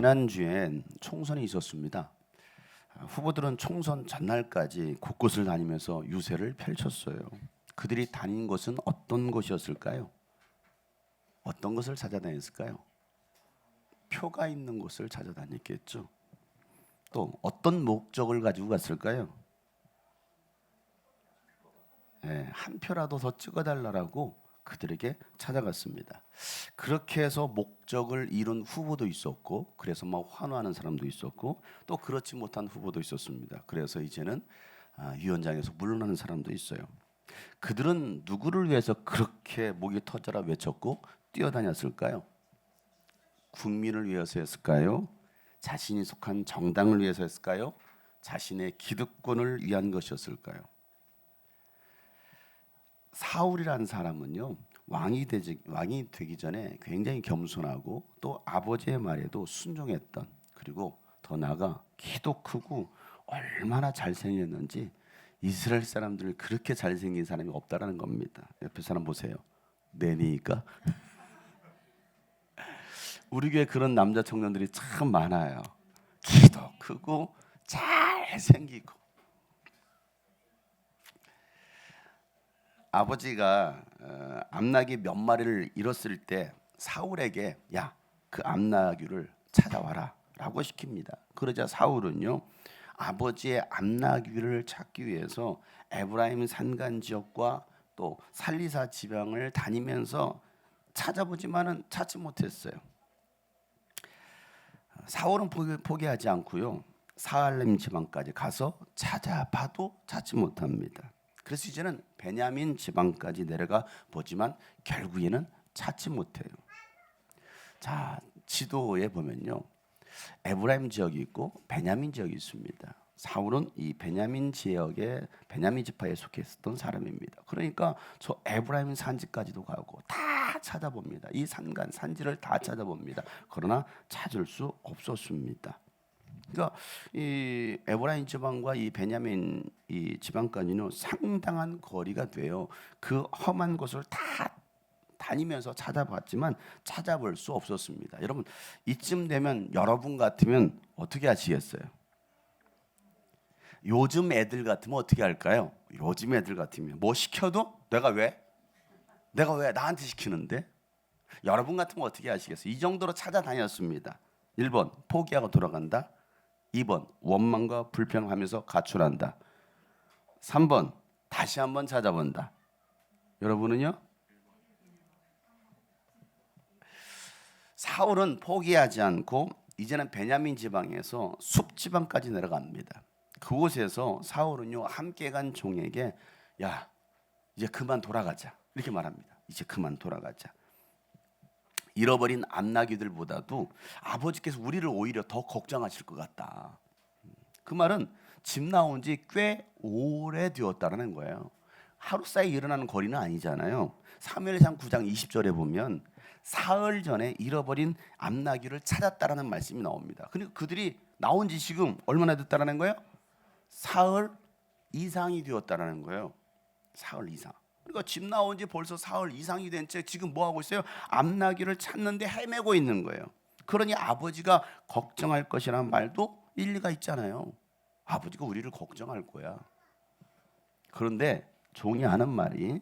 지난주엔 총선이 있었습니다. 후보들은 총선 전날까지 곳곳을 다니면서 유세를 펼쳤어요. 그들이 다닌 곳은 어떤 곳이었을까요? 어떤 것을 찾아다녔을까요? 표가 있는 곳을 찾아다녔겠죠. 또 어떤 목적을 가지고 갔을까요? 한 표라도 더 찍어달라고 그들에게 찾아갔습니다. 그렇게 해서 목적을 이룬 후보도 있었고, 그래서 막 환호하는 사람도 있었고, 또 그렇지 못한 후보도 있었습니다. 그래서 이제는 위원장에서 물러나는 사람도 있어요. 그들은 누구를 위해서 그렇게 목이 터져라 외쳤고 뛰어다녔을까요? 국민을 위해서였을까요? 자신이 속한 정당을 위해서였을까요? 자신의 기득권을 위한 것이었을까요? 사울이라는 사람은요, 왕이 되기 전에 굉장히 겸손하고 또 아버지의 말에도 순종했던, 그리고 더 나아가 키도 크고 얼마나 잘생겼는지 이스라엘 사람들 그렇게 잘생긴 사람이 없다라는 겁니다. 옆에 사람 보세요. 내니까 우리 교회 그런 남자 청년들이 참 많아요. 키도 크고 잘생기고. 아버지가 암나귀 몇 마리를 잃었을 때 사울에게 야, 그 암나귀를 찾아와라 라고 시킵니다. 그러자 사울은요, 아버지의 암나귀를 찾기 위해서 에브라임 산간 지역과 또 살리사 지방을 다니면서 찾아보지만은 찾지 못했어요. 사울은 포기하지 않고요, 사알렘 지방까지 가서 찾아봐도 찾지 못합니다. 그래서 이제는 베냐민 지방까지 내려가 보지만 결국에는 찾지 못해요. 자, 지도에 보면요, 에브라임 지역이 있고 베냐민 지역이 있습니다. 사울은 이 베냐민 지역의 베냐민 지파에 속했던 사람입니다. 그러니까 저 에브라임 산지까지도 가고 다 찾아봅니다. 이 산간 산지를 다 찾아봅니다. 그러나 찾을 수 없었습니다. 그러니까 이 에브라임 지방과 이 베냐민 이 지방까지는 상당한 거리가 돼요. 그 험한 곳을 다 다니면서 찾아봤지만 찾아볼 수 없었습니다. 여러분, 이쯤 되면 여러분 같으면 어떻게 하시겠어요? 요즘 애들 같으면 어떻게 할까요? 요즘 애들 같으면 뭐 시켜도 내가 왜 나한테 시키는데? 여러분 같으면 어떻게 하시겠어요? 이 정도로 찾아다녔습니다. 1번 포기하고 돌아간다. 2번 원망과 불평하면서 가출한다. 3번 다시 한번 찾아본다. 여러분은요? 사울은 포기하지 않고 이제는 베냐민 지방에서 숲 지방까지 내려갑니다. 그곳에서 사울은요, 함께 간 종에게 야, 이제 그만 돌아가자 이렇게 말합니다. 이제 그만 돌아가자. 잃어버린 암나귀들보다도 아버지께서 우리를 오히려 더 걱정하실 것 같다. 그 말은 집 나온 지 꽤 오래되었다는 거예요. 하루 사이 일어나는 거리는 아니잖아요. 사무엘상 9장 20절에 보면 사흘 전에 잃어버린 암나귀를 찾았다라는 말씀이 나옵니다. 그러니까 그들이 나온 지 지금 얼마나 됐다라는 거예요? 사흘 이상이 되었다라는 거예요. 사흘 이상. 그러니까 집 나온 지 벌써 사흘 이상이 된 채 지금 뭐 하고 있어요? 암나귀를 찾는데 헤매고 있는 거예요. 그러니 아버지가 걱정할 것이라는 말도 일리가 있잖아요. 아버지가 우리를 걱정할 거야. 그런데 종이 하는 말이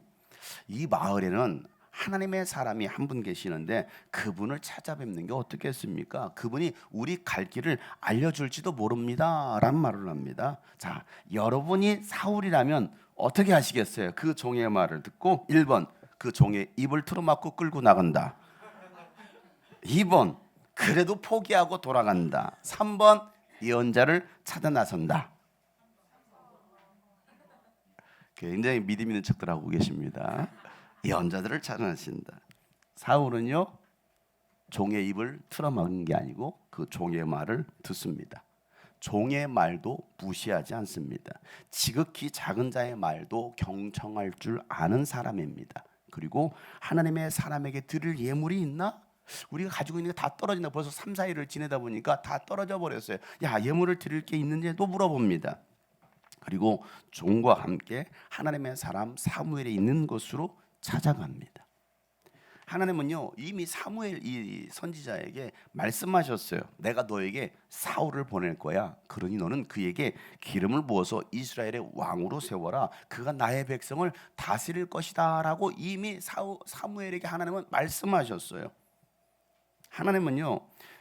이 마을에는 하나님의 사람이 한 분 계시는데 그분을 찾아뵙는 게 어떻겠습니까? 그분이 우리 갈 길을 알려줄지도 모릅니다 라는 말을 합니다. 자, 여러분이 사울이라면 어떻게 하시겠어요? 그 종의 말을 듣고 1번 그 종의 입을 틀어막고 끌고 나간다. 2번 그래도 포기하고 돌아간다. 3번 예언자를 찾아 나선다. 굉장히 믿음 있는 척들 하고 계십니다. 예언자들을 찾아내신다. 사울은요, 종의 입을 틀어막은 게 아니고 그 종의 말을 듣습니다. 종의 말도 무시하지 않습니다. 지극히 작은 자의 말도 경청할 줄 아는 사람입니다. 그리고 하나님의 사람에게 드릴 예물이 있나? 우리가 가지고 있는 게 다 떨어진다. 벌써 3, 4일을 지내다 보니까 다 떨어져 버렸어요. 야, 예물을 드릴 게 있는지도 물어봅니다. 그리고 종과 함께 하나님의 사람 사무엘이 있는 곳으로 찾아갑니다. 하나님은요 이미 사무엘 이 선지자에게 말씀하셨어요. 내가 너에게 사울을 보낼 거야. 그러니 너는 그에게 기름을 부어서 이스라엘의 왕으로 세워라. 그가 나의 백성을 다스릴 것이다 라고 이미 사무엘에게 하나님은 말씀하셨어요. 하나님은요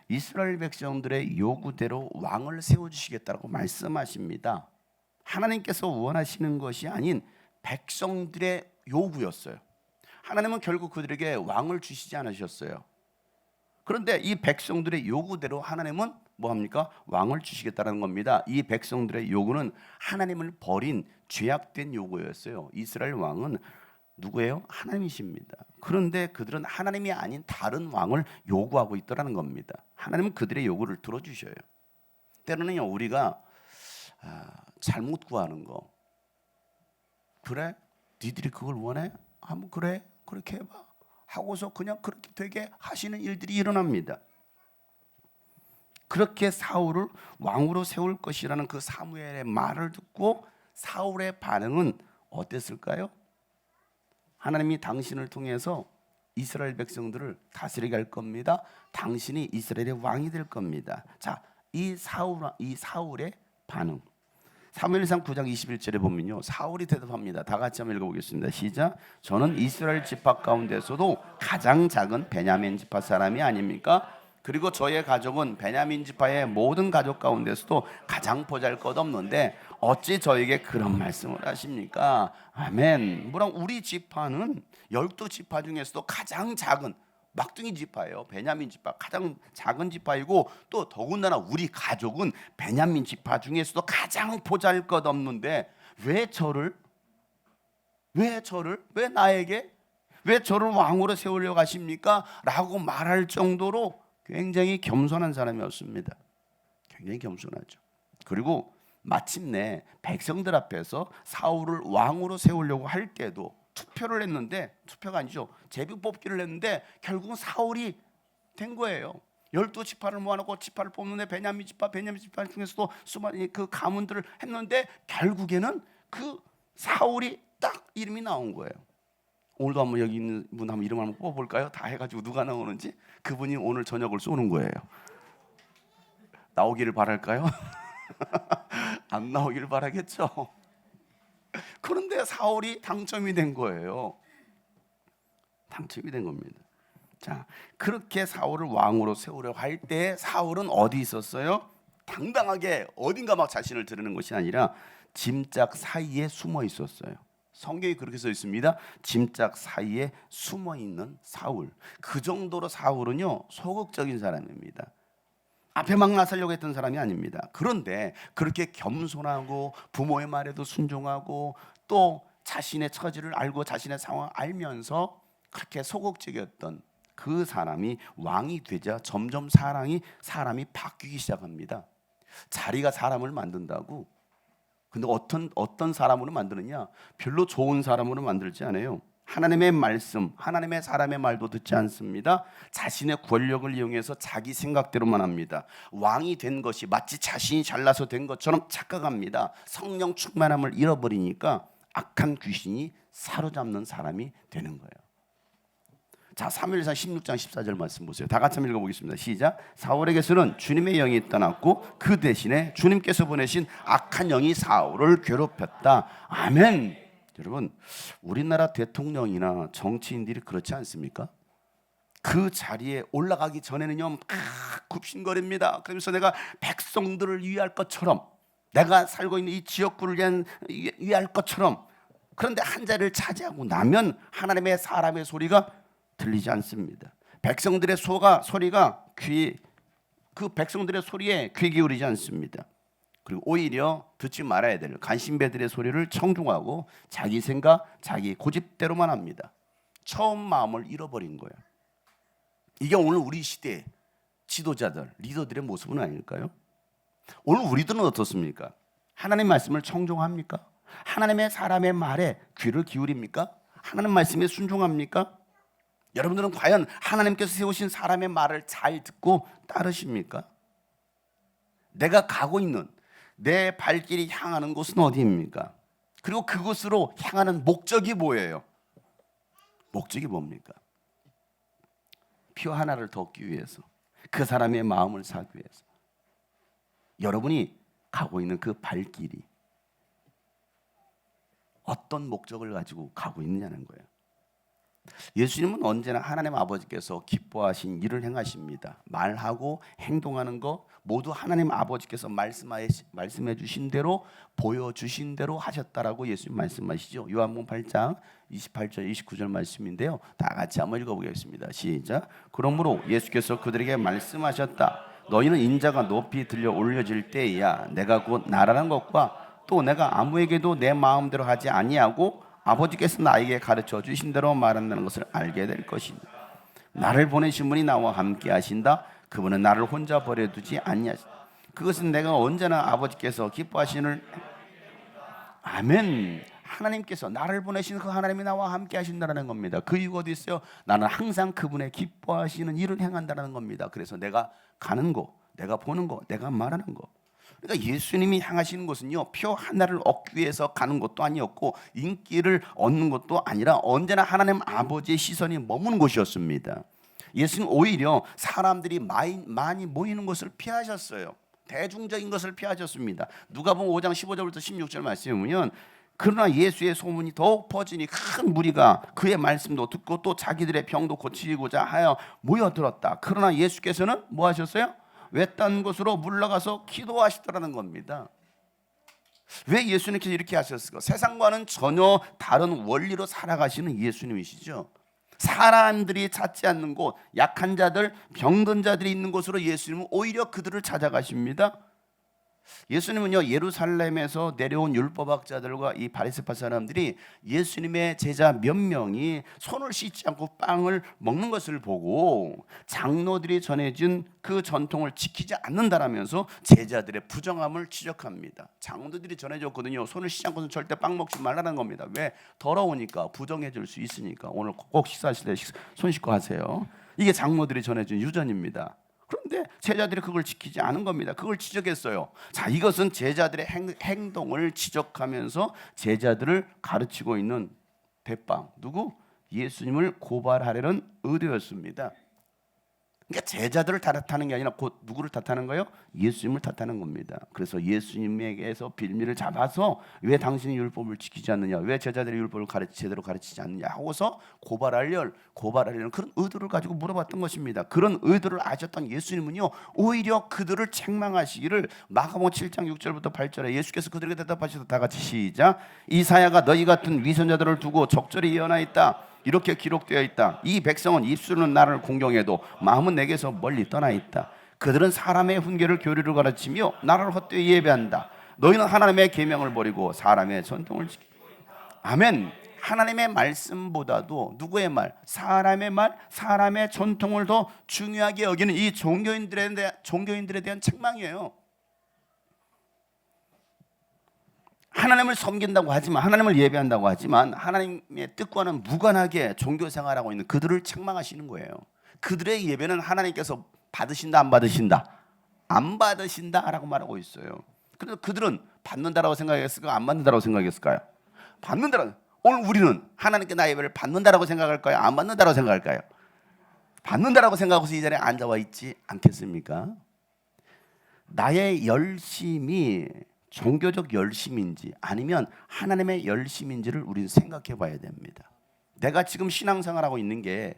이스라엘 백성들의 요구대로 왕을 세워주시겠다고 말씀하십니다. 하나님께서 원하시는 것이 아닌 백성들의 요구였어요. 하나님은 결국 그들에게 왕을 주시지 않으셨어요. 그런데 이 백성들의 요구대로 하나님은 뭐합니까? 왕을 주시겠다는 겁니다. 이 백성들의 요구는 하나님을 버린 죄악된 요구였어요. 이스라엘 왕은 누구예요? 하나님이십니다. 그런데 그들은 하나님이 아닌 다른 왕을 요구하고 있더라는 겁니다. 하나님은 그들의 요구를 들어주셔요. 때로는요 우리가 잘못 구하는 거, 그래? 니들이 그걸 원해? 한번 그래? 그렇게 해봐 하고서 그냥 그렇게 되게 하시는 일들이 일어납니다. 그렇게 사울을 왕으로 세울 것이라는 그 사무엘의 말을 듣고 사울의 반응은 어땠을까요? 하나님이 당신을 통해서 이스라엘 백성들을 다스리게 할 겁니다. 당신이 이스라엘의 왕이 될 겁니다. 자, 이 사울의 반응. 사무엘상 9장 21절에 보면요 사울이 대답합니다. 다 같이 한번 읽어보겠습니다. 시작. 저는 이스라엘 지파 가운데서도 가장 작은 베냐민 지파 사람이 아닙니까? 그리고 저의 가족은 베냐민 지파의 모든 가족 가운데서도 가장 보잘것없는데 어찌 저에게 그런 말씀을 하십니까? 아멘. 뭐라 우리 지파는 12지파 중에서도 가장 작은 막둥이 지파예요. 베냐민 지파 가장 작은 지파이고 또 더군다나 우리 가족은 베냐민 지파 중에서도 가장 보잘것없는데 왜 나에게 왜 저를 왕으로 세우려고 하십니까? 라고 말할 정도로 굉장히 겸손한 사람이었습니다. 굉장히 겸손하죠. 그리고 마침내 백성들 앞에서 사울을 왕으로 세우려고 할 때도 투표를 했는데, 투표가 아니죠, 제비 뽑기를 했는데 결국은 사울이 된 거예요. 12지파를 모아놓고 지파를 뽑는데 베냐민 지파 중에서도 수많은 그 가문들을 했는데 결국에는 그 사울이 딱 이름이 나온 거예요. 오늘도 한번 여기 있는 분 한번 이름 한번 뽑아볼까요? 다 해가지고 누가 나오는지. 그분이 오늘 저녁을 쏘는 거예요. 나오기를 바랄까요? 안 나오기를 바라겠죠. 그런데 사울이 당첨이 된 거예요. 당첨이 된 겁니다. 자, 그렇게 사울을 왕으로 세우려고 할 때 사울은 어디 있었어요? 당당하게 어딘가 막 자신을 드러내는 것이 아니라 짐짝 사이에 숨어 있었어요. 성경이 그렇게 써 있습니다. 짐짝 사이에 숨어 있는 사울. 그 정도로 사울은요 소극적인 사람입니다. 앞에 막 나서려고 했던 사람이 아닙니다. 그런데 그렇게 겸손하고 부모의 말에도 순종하고 또 자신의 처지를 알고 자신의 상황을 알면서 그렇게 소극적이었던 그 사람이 왕이 되자 점점 사람이 바뀌기 시작합니다. 자리가 사람을 만든다고. 근데 어떤 사람으로 만드느냐? 별로 좋은 사람으로 만들지 않아요. 하나님의 말씀, 하나님의 사람의 말도 듣지 않습니다. 자신의 권력을 이용해서 자기 생각대로만 합니다. 왕이 된 것이 마치 자신이 잘나서 된 것처럼 착각합니다. 성령 충만함을 잃어버리니까 악한 귀신이 사로잡는 사람이 되는 거예요. 자, 사무엘상 16장 14절 말씀 보세요. 다 같이 한번 읽어보겠습니다. 시작. 사울에게서는 주님의 영이 떠났고 그 대신에 주님께서 보내신 악한 영이 사울을 괴롭혔다. 아멘. 여러분, 우리나라 대통령이나 정치인들이 그렇지 않습니까? 그 자리에 올라가기 전에는요 굽신거립니다. 그러면서 내가 백성들을 위할 것처럼, 내가 살고 있는 이 지역구를 위할 것처럼. 그런데 한 자리를 차지하고 나면 하나님의 사람의 소리가 들리지 않습니다. 백성들의 소리가 그 백성들의 소리에 귀 기울이지 않습니다. 그리고 오히려 듣지 말아야 될 간신배들의 소리를 청중하고 자기 생각, 자기 고집대로만 합니다. 처음 마음을 잃어버린 거예요. 이게 오늘 우리 시대의 지도자들, 리더들의 모습은 아닐까요? 오늘 우리들은 어떻습니까? 하나님 말씀을 청종합니까? 하나님의 사람의 말에 귀를 기울입니까? 하나님 말씀에 순종합니까? 여러분들은 과연 하나님께서 세우신 사람의 말을 잘 듣고 따르십니까? 내가 가고 있는 내 발길이 향하는 곳은 어디입니까? 그리고 그곳으로 향하는 목적이 뭐예요? 목적이 뭡니까? 표 하나를 더 얻기 위해서, 그 사람의 마음을 사기 위해서. 여러분이 가고 있는 그 발길이 어떤 목적을 가지고 가고 있느냐는 거예요. 예수님은 언제나 하나님 아버지께서 기뻐하신 일을 행하십니다. 말하고 행동하는 거 모두 하나님 아버지께서 말씀해 주신 대로, 보여주신 대로 하셨다라고 예수님 말씀하시죠. 요한복음 8장 28절 29절 말씀인데요, 다 같이 한번 읽어보겠습니다. 시작. 그러므로 예수께서 그들에게 말씀하셨다. 너희는 인자가 높이 들려 올려질 때에야 내가 곧 나라는 것과 또 내가 아무에게도 내 마음대로 하지 아니하고 아버지께서 나에게 가르쳐 주신 대로 말한다는 것을 알게 될 것이니, 나를 보내신 분이 나와 함께 하신다. 그분은 나를 혼자 버려두지 아니하신다. 그것은 내가 언제나 아버지께서 기뻐하시는, 아멘. 하나님께서 나를 보내신 그 하나님이 나와 함께 하신다는 겁니다. 그 이유가 어디 있어요? 나는 항상 그분의 기뻐하시는 일을 행한다는 겁니다. 그래서 내가 가는 거, 내가 보는 거, 내가 말하는 거. 그러니까 예수님이 향하시는 것은요, 표 하나를 얻기 위해서 가는 것도 아니었고 인기를 얻는 것도 아니라 언제나 하나님 아버지의 시선이 머무는 곳이었습니다. 예수님 오히려 사람들이 많이 모이는 것을 피하셨어요. 대중적인 것을 피하셨습니다. 누가복음 5장 15절부터 16절 말씀에 보면, 그러나 예수의 소문이 더욱 퍼지니 큰 무리가 그의 말씀도 듣고 또 자기들의 병도 고치고자 하여 모여들었다. 그러나 예수께서는 뭐 하셨어요? 외딴 곳으로 물러가서 기도하시더라는 겁니다. 왜 예수님께서 이렇게 하셨을까? 세상과는 전혀 다른 원리로 살아가시는 예수님이시죠. 사람들이 찾지 않는 곳, 약한 자들, 병든 자들이 있는 곳으로 예수님은 오히려 그들을 찾아가십니다. 예수님은요, 예루살렘에서 내려온 율법학자들과 이 바리새파 사람들이 예수님의 제자 몇 명이 손을 씻지 않고 빵을 먹는 것을 보고 장로들이 전해준 그 전통을 지키지 않는다라면서 제자들의 부정함을 지적합니다. 장로들이 전해줬거든요. 손을 씻지 않고는 절대 빵 먹지 말라는 겁니다. 왜? 더러우니까, 부정해질 수 있으니까. 오늘 꼭 식사하실 때 손 씻고 하세요. 이게 장로들이 전해준 유전입니다. 그런데 제자들이 그걸 지키지 않은 겁니다. 그걸 지적했어요. 자, 이것은 제자들의 행동을 지적하면서 제자들을 가르치고 있는 대빵, 누구? 예수님을 고발하려는 의도였습니다. 그러니까 제자들을 탓하는 게 아니라 곧 누구를 탓하는 거예요? 예수님을 탓하는 겁니다. 그래서 예수님에게서 빌미를 잡아서 왜 당신이 율법을 지키지 않느냐, 왜 제자들의 율법을 제대로 가르치지 않느냐 하고서 고발하려는 그런 의도를 가지고 물어봤던 것입니다. 그런 의도를 아셨던 예수님은요, 오히려 그들을 책망하시기를 마가복음 7장 6절부터 8절에 예수께서 그들에게 대답하셔서 다 같이 시작. 이사야가 너희 같은 위선자들을 두고 적절히 예언하였다. 이렇게 기록되어 있다. 이 백성은 입술은 나를 공경해도 마음은 내게서 멀리 떠나 있다. 그들은 사람의 훈계를 교리를 가르치며 나를 헛되이 예배한다. 너희는 하나님의 계명을 버리고 사람의 전통을 지키. 아멘. 하나님의 말씀보다도 누구의 말? 사람의 말, 사람의 전통을 더 중요하게 여기는 이 종교인들에 대한 책망이에요. 하나님을 섬긴다고 하지만, 하나님을 예배한다고 하지만 하나님의 뜻과는 무관하게 종교 생활하고 있는 그들을 책망하시는 거예요. 그들의 예배는 하나님께서 받으신다, 안 받으신다? 안 받으신다라고 말하고 있어요. 그래서 그들은 받는다라고 생각했을까요? 안 받는다라고 생각했을까요? 받는다라고. 오늘 우리는 하나님께 나의 예배를 받는다라고 생각할까요? 안 받는다라고 생각할까요? 받는다라고 생각하고서 이 자리에 앉아와 있지 않겠습니까? 나의 열심이 종교적 열심인지 아니면 하나님의 열심인지를 우리는 생각해 봐야 됩니다. 내가 지금 신앙생활하고 있는 게,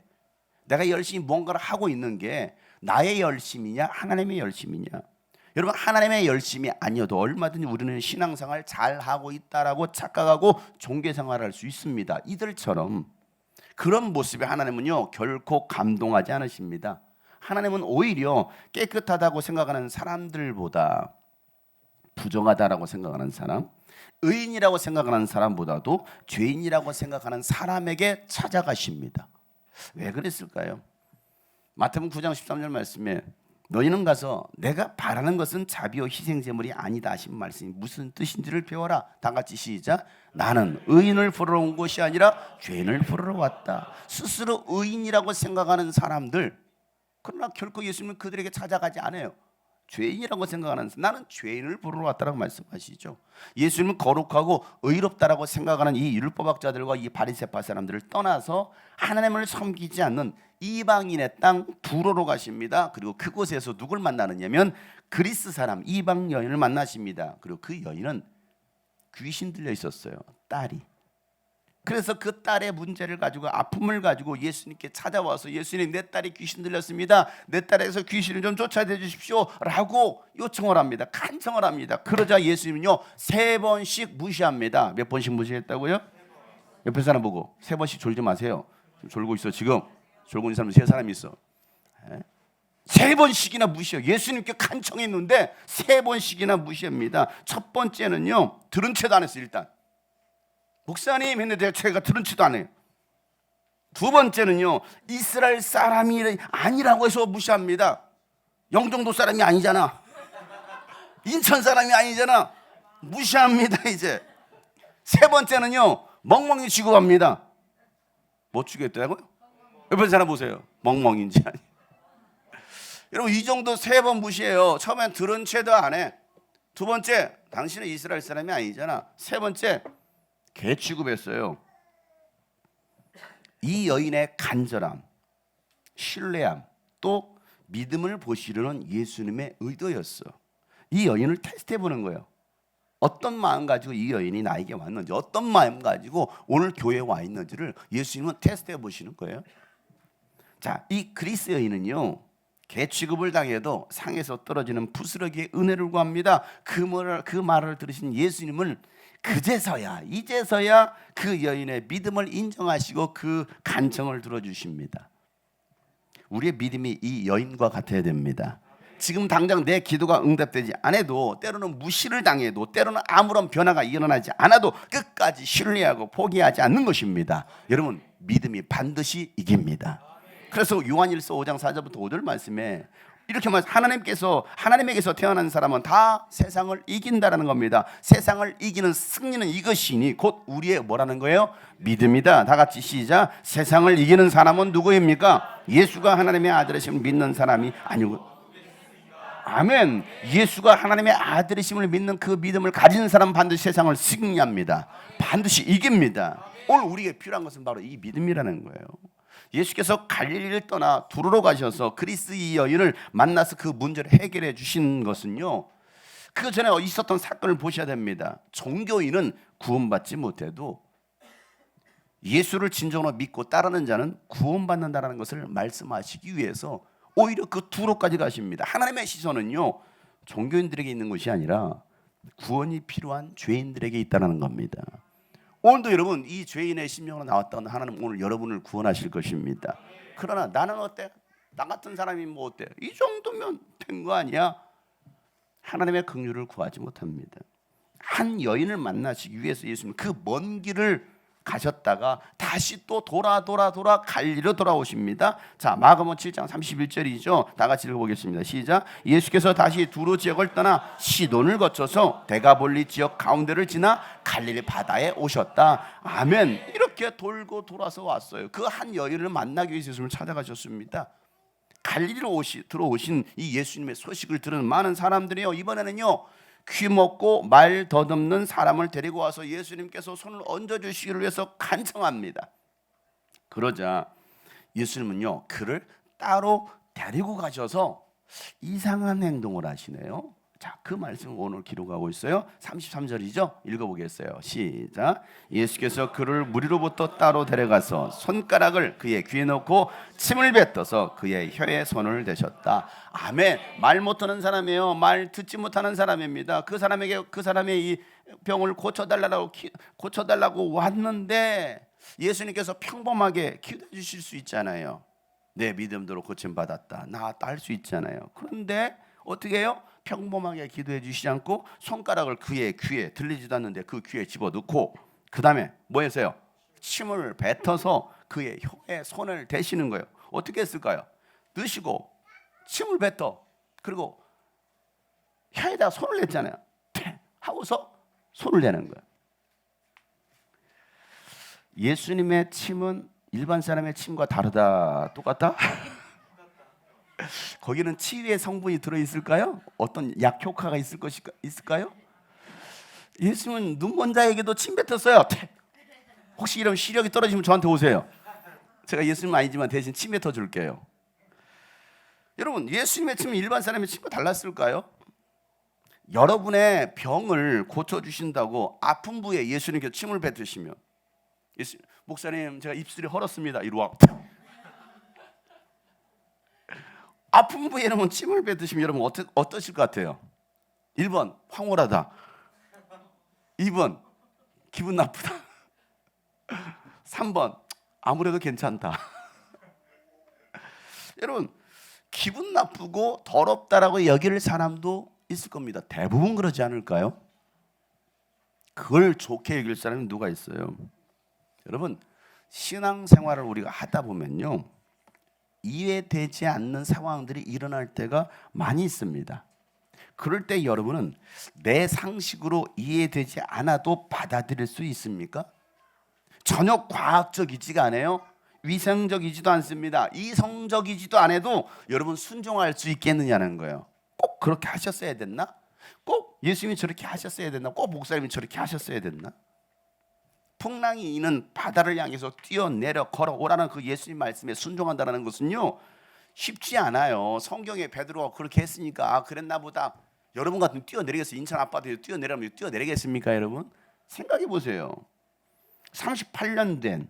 내가 열심히 뭔가를 하고 있는 게 나의 열심이냐 하나님의 열심이냐. 여러분, 하나님의 열심이 아니어도 얼마든지 우리는 신앙생활 잘하고 있다라고 착각하고 종교생활을 할 수 있습니다. 이들처럼. 그런 모습에 하나님은요, 결코 감동하지 않으십니다. 하나님은 오히려 깨끗하다고 생각하는 사람들보다, 부정하다라고 생각하는 사람, 의인이라고 생각하는 사람보다도 죄인이라고 생각하는 사람에게 찾아가십니다. 왜 그랬을까요? 마태복음 9장 13절 말씀에 너희는 가서 내가 바라는 것은 자비요 희생제물이 아니다 하신 말씀이 무슨 뜻인지를 배워라. 다 같이 시작. 나는 의인을 부르러 온 것이 아니라 죄인을 부르러 왔다. 스스로 의인이라고 생각하는 사람들, 그러나 결코 예수님은 그들에게 찾아가지 않아요. 죄인이라고 생각하는, 나는 죄인을 부르러 왔다라고 말씀하시죠. 예수님은 거룩하고 의롭다라고 생각하는 이 율법학자들과 이 바리새파 사람들을 떠나서 하나님을 섬기지 않는 이방인의 땅 두로로 가십니다. 그리고 그곳에서 누굴 만나느냐면 그리스 사람 이방 여인을 만나십니다. 그리고 그 여인은 귀신 들려 있었어요. 딸이. 그래서 그 딸의 문제를 가지고, 아픔을 가지고 예수님께 찾아와서, 예수님, 내 딸이 귀신 들렸습니다, 내 딸에서 귀신을 좀 쫓아내 주십시오 라고 요청을 합니다. 간청을 합니다. 그러자 예수님은요 3번씩 무시합니다. 몇 번씩 무시했다고요? 옆에 사람 보고 3번씩 졸지 마세요. 지금 졸고 있어. 지금 졸고 있는 사람이 3사람이 있어. 3번씩이나 무시해요. 예수님께 간청했는데 3번씩이나 무시합니다. 첫 번째는요, 들은 채도 안 했어요. 일단 목사님 했는데 제가 들은 채도 안 해요. 두 번째는요, 이스라엘 사람이 아니라고 해서 무시합니다. 영종도 사람이 아니잖아, 인천 사람이 아니잖아, 무시합니다. 이제 세 번째는요, 멍멍이 쥐고 갑니다. 뭐 쥐겠다고요? 옆에 사람 보세요. 멍멍인지 아니. 여러분, 이 정도 3번 무시해요. 처음엔 들은 채도 안 해. 두 번째, 당신은 이스라엘 사람이 아니잖아. 세 번째, 개 취급했어요. 이 여인의 간절함, 신뢰함, 또 믿음을 보시려는 예수님의 의도였어. 이 여인을 테스트해 보는 거예요. 어떤 마음 가지고 이 여인이 나에게 왔는지, 어떤 마음 가지고 오늘 교회에 와 있는지를 예수님은 테스트해 보시는 거예요. 자, 이 그리스 여인은요, 개 취급을 당해도 상에서 떨어지는 부스러기의 은혜를 구합니다. 그 말을 들으신 예수님은 이제서야 그 여인의 믿음을 인정하시고 그 간청을 들어주십니다. 우리의 믿음이 이 여인과 같아야 됩니다. 지금 당장 내 기도가 응답되지 않아도, 때로는 무시를 당해도, 때로는 아무런 변화가 일어나지 않아도 끝까지 신뢰하고 포기하지 않는 것입니다. 여러분, 믿음이 반드시 이깁니다. 그래서 요한일서 5장 4절부터 5절 말씀에 이렇게 말, 하나님에게서 태어난 사람은 다 세상을 이긴다라는 겁니다. 세상을 이기는 승리는 이것이니 곧 우리의 뭐라는 거예요? 믿음이다. 다 같이 시작. 세상을 이기는 사람은 누구입니까? 예수가 하나님의 아들이심을 믿는 사람이 아니고. 아멘. 예수가 하나님의 아들이심을 믿는 그 믿음을 가진 사람은 반드시 세상을 승리합니다. 반드시 이깁니다. 오늘 우리에게 필요한 것은 바로 이 믿음이라는 거예요. 예수께서 갈릴리를 떠나 두로로 가셔서 그리스 이 여인을 만나서 그 문제를 해결해 주신 것은요, 그 전에 있었던 사건을 보셔야 됩니다. 종교인은 구원받지 못해도 예수를 진정으로 믿고 따르는 자는 구원받는다는 것을 말씀하시기 위해서 오히려 그 두로까지 가십니다. 하나님의 시선은요, 종교인들에게 있는 것이 아니라 구원이 필요한 죄인들에게 있다는 겁니다. 오늘도 여러분, 이 죄인의 심령으로 나왔다는 하나님 오늘 여러분을 구원하실 것입니다. 그러나 나는 어때? 나 같은 사람이 뭐 어때? 이 정도면 된 거 아니야? 하나님의 긍휼을 구하지 못합니다. 한 여인을 만나시기 위해서 예수님 그 먼 길을 가셨다가 다시 또 돌아 갈리로 돌아오십니다. 자, 마가복음 7장 31절이죠. 다 같이 읽어보겠습니다. 시작. 예수께서 다시 두로 지역을 떠나 시돈을 거쳐서 데가볼리 지역 가운데를 지나 갈릴리 바다에 오셨다. 아멘. 이렇게 돌고 돌아서 왔어요. 그 한 여인을 만나기 위해서 예수님을 찾아가셨습니다. 갈릴리로 들어오신 이 예수님의 소식을 들은 많은 사람들이요, 이번에는요, 귀 먹고 말 더듬는 사람을 데리고 와서 예수님께서 손을 얹어주시기를 위해서 간청합니다. 그러자 예수님은요, 그를 따로 데리고 가셔서 이상한 행동을 하시네요. 자, 그 말씀을 오늘 기록하고 있어요. 33절이죠. 읽어보겠어요. 시작. 예수께서 그를 무리로부터 따로 데려가서 손가락을 그의 귀에 넣고 침을 뱉어서 그의 혀에 손을 대셨다. 아멘. 말 못하는 사람이에요. 말 듣지 못하는 사람입니다. 그 사람의 이 병을 고쳐달라고 왔는데 예수님께서 평범하게 기도해 주실 수 있잖아요. 내 믿음대로 고침받았다, 나았다 할 수 있잖아요. 그런데 어떻게 해요? 평범하게 기도해 주시지 않고 손가락을 그의 귀에, 들리지도 않는데 그 귀에 집어넣고, 그 다음에 뭐 했어요? 침을 뱉어서 그의 혀에 손을 대시는 거예요. 어떻게 했을까요? 넣으시고 침을 뱉어, 그리고 혀에다 손을 냈잖아요. 하고서 손을 내는 거예요. 예수님의 침은 일반 사람의 침과 다르다? 똑같다? 거기는 치유의 성분이 들어있을까요? 어떤 약 효과가 있을까요? 예수님은 눈먼 자에게도 침 뱉었어요. 혹시 이런 시력이 떨어지면 저한테 오세요. 제가 예수님은 아니지만 대신 침 뱉어 줄게요. 여러분, 예수님의 침은 일반 사람의 침과 달랐을까요? 여러분의 병을 고쳐주신다고 아픈 부위에 예수님께서 침을 뱉으시면, 목사님 제가 입술이 헐었습니다, 이리 와. 아픈 부위에 여러분 침을 뱉으시면 여러분 어떠실 것 같아요? 1번 황홀하다, 2번 기분 나쁘다, 3번 아무래도 괜찮다. 여러분, 기분 나쁘고 더럽다라고 여길 사람도 있을 겁니다. 대부분 그러지 않을까요? 그걸 좋게 여길 사람이 누가 있어요? 여러분, 신앙생활을 우리가 하다 보면요, 이해되지 않는 상황들이 일어날 때가 많이 있습니다. 그럴 때 여러분은 내 상식으로 이해되지 않아도 받아들일 수 있습니까? 전혀 과학적이지가 않아요. 위생적이지도 않습니다. 이성적이지도 않아도 여러분 순종할 수 있겠느냐는 거예요. 꼭 그렇게 하셨어야 됐나? 꼭 예수님이 저렇게 하셨어야 됐나? 꼭 목사님이 저렇게 하셨어야 됐나? 풍랑이 있는 바다를 향해서 뛰어내려 걸어오라는 그 예수님 말씀에 순종한다는 것은요, 쉽지 않아요. 성경에 베드로가 그렇게 했으니까 그랬나 보다. 여러분 같으면 뛰어내리겠어요? 인천 앞바다에 뛰어내려면 뛰어내리겠습니까? 여러분 생각해 보세요. 38년 된,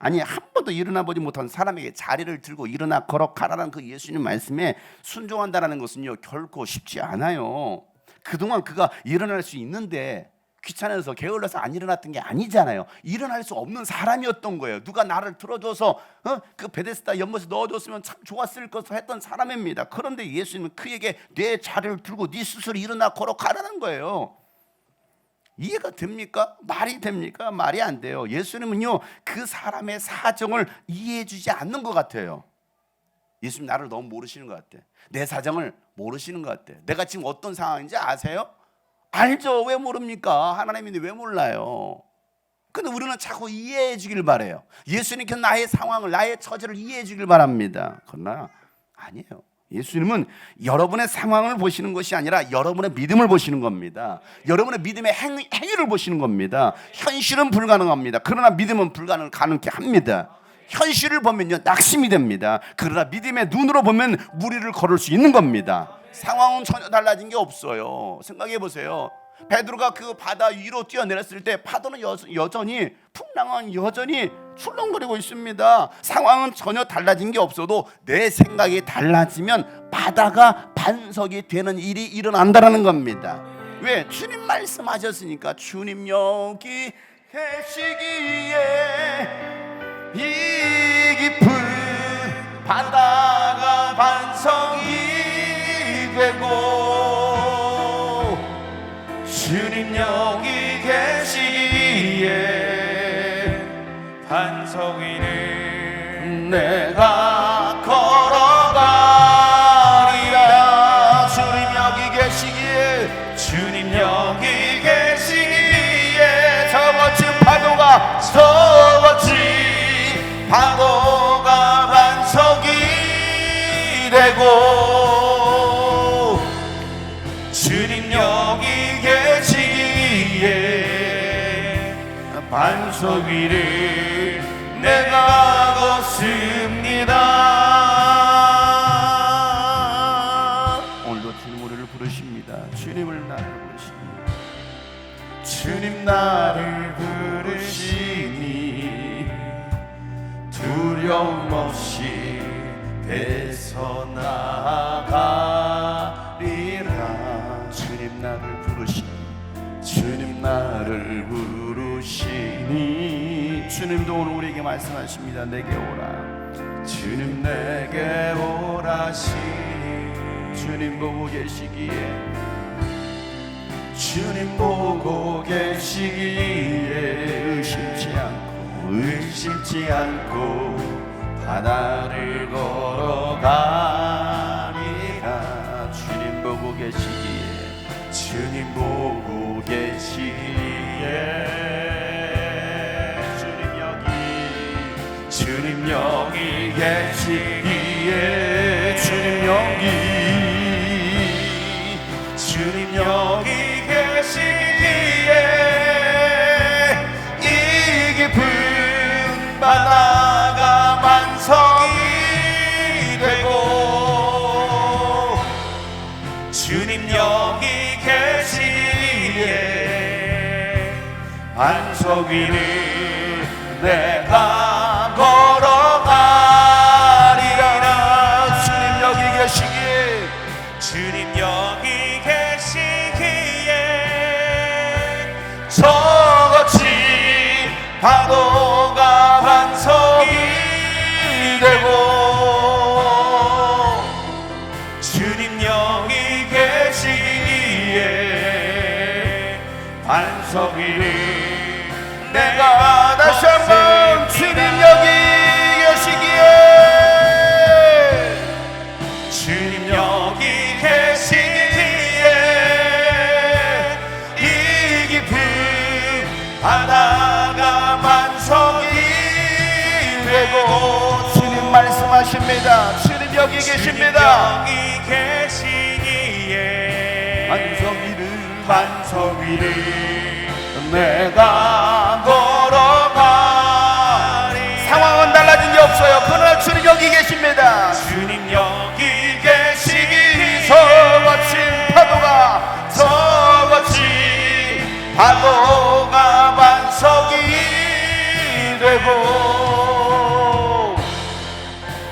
아니 한 번도 일어나 보지 못한 사람에게 자리를 들고 일어나 걸어가라는 그 예수님 말씀에 순종한다는 것은요, 결코 쉽지 않아요. 그동안 그가 일어날 수 있는데 귀찮아서 게을러서 안 일어났던 게 아니잖아요. 일어날 수 없는 사람이었던 거예요. 누가 나를 들어줘서 그 베데스다 연못에 넣어줬으면 참 좋았을 것을 했던 사람입니다. 그런데 예수님은 그에게 내 자리를 들고 네 스스로 일어나 걸어가라는 거예요. 이해가 됩니까? 말이 됩니까? 말이 안 돼요. 예수님은요, 그 사람의 사정을 이해해 주지 않는 것 같아요. 예수님 나를 너무 모르시는 것 같아. 내 사정을 모르시는 것 같아. 내가 지금 어떤 상황인지 아세요? 알죠. 왜 모릅니까? 하나님인데 왜 몰라요? 근데 우리는 자꾸 이해해 주길 바래요. 예수님께서 나의 상황을, 나의 처지를 이해해 주길 바랍니다. 그러나 아니에요. 예수님은 여러분의 상황을 보시는 것이 아니라 여러분의 믿음을 보시는 겁니다. 여러분의 믿음의 행위를 보시는 겁니다. 현실은 불가능합니다. 그러나 믿음은 가능케 합니다. 현실을 보면요, 낙심이 됩니다. 그러나 믿음의 눈으로 보면 무리를 걸을 수 있는 겁니다. 상황은 전혀 달라진 게 없어요. 생각해 보세요. 베드로가 그 바다 위로 뛰어내렸을 때 파도는 여전히, 풍랑은 여전히 출렁거리고 있습니다. 상황은 전혀 달라진 게 없어도 내 생각이 달라지면 바다가 반석이 되는 일이 일어난다는 겁니다. 왜? 주님 말씀하셨으니까. 주님 여기 계시기에 이 깊은 바다가 반석이 되고, 주님 여기 계시기에 반석 위를 내가 걸어가리라. 주님 여기 계시기에, 주님 여기 계시기에 저 멋진 파도가 반석이 되고, 주님 여기 계시기에 반석 위를 내가 걷습니다. 오늘도 주님 우리를 부르십니다. 주님을 나를 부르십니다. 주님 나를 부르시니 두려움 없이 배서 나아가리라. 주님 나를 부르시니, 주님 나를 부르시니. 주님도 오늘 우리에게 말씀하십니다. 내게 오라. 주님 내게 오라시니. 주님 보고 계시기에, 주님 보고 계시기에 의심치 않고 바다를 걸어가리라. 주님 보고 계시기에, 주님 보고 계시기에, 주님 여기 계시기에, 주님 여기 바다가 반석이 되고 주님 여기 계시기에 반석 위를 내가 걸어가리라. 주님 여기 계시기에 주님 여기 계시기에 저같이 파도가 반석이 되고 주님 여기 계시기에 반석 위를 내가 다시 한번 주님 여기 계시기에 주님 여기 계시기에 이 깊은 바다가 반석이 되고 주님 말씀하십니다. 주님 여기 계십니다. 주님 여기 계시기에 반석 위를 반석 위를 내가 걸어가리. 상황은 달라진 게 없어요. 그러나 주님 여기 계십니다. 주님 여기 계시기에 저같이 파도가 반석이 되고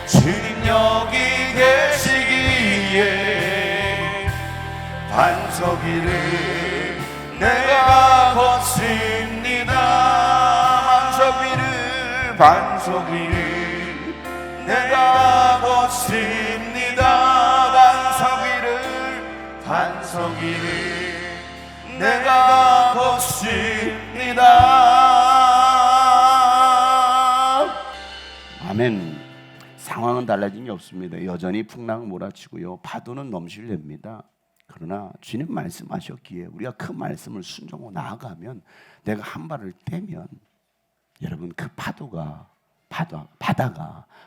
주님 여기 계시기에 반석 위를 내가 걷습니다. 반석 위를 내가 걷습니다. 반석 위를 내가 걷습니다. 아멘. 상황은 달라진 게 없습니다. 여전히 풍랑은 몰아치고요, 파도는 넘실댑니다. 그러나 주님 말씀하셨기에 우리가 그 말씀을 순종하고 나아가면, 내가 한 발을 떼면 여러분 그 바다가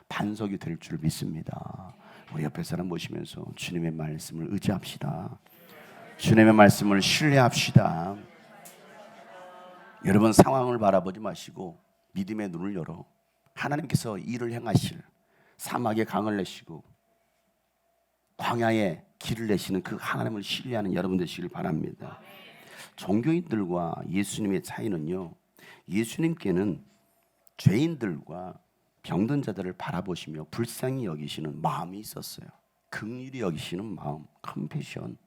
반석이 될 줄 믿습니다. 우리 옆에 사람 보시면서 주님의 말씀을 의지합시다. 주님의 말씀을 신뢰합시다. 여러분 상황을 바라보지 마시고 믿음의 눈을 열어 하나님께서 일을 행하실, 사막에 강을 내시고 광야에 길을 내시는 그 하나님을 신뢰하는 여러분 되시길 바랍니다. 종교인들과 예수님의 차이는요, 예수님께는 죄인들과 병든 자들을 바라보시며 불쌍히 여기시는 마음이 있었어요. 긍휼히 여기시는 마음, 컴패션.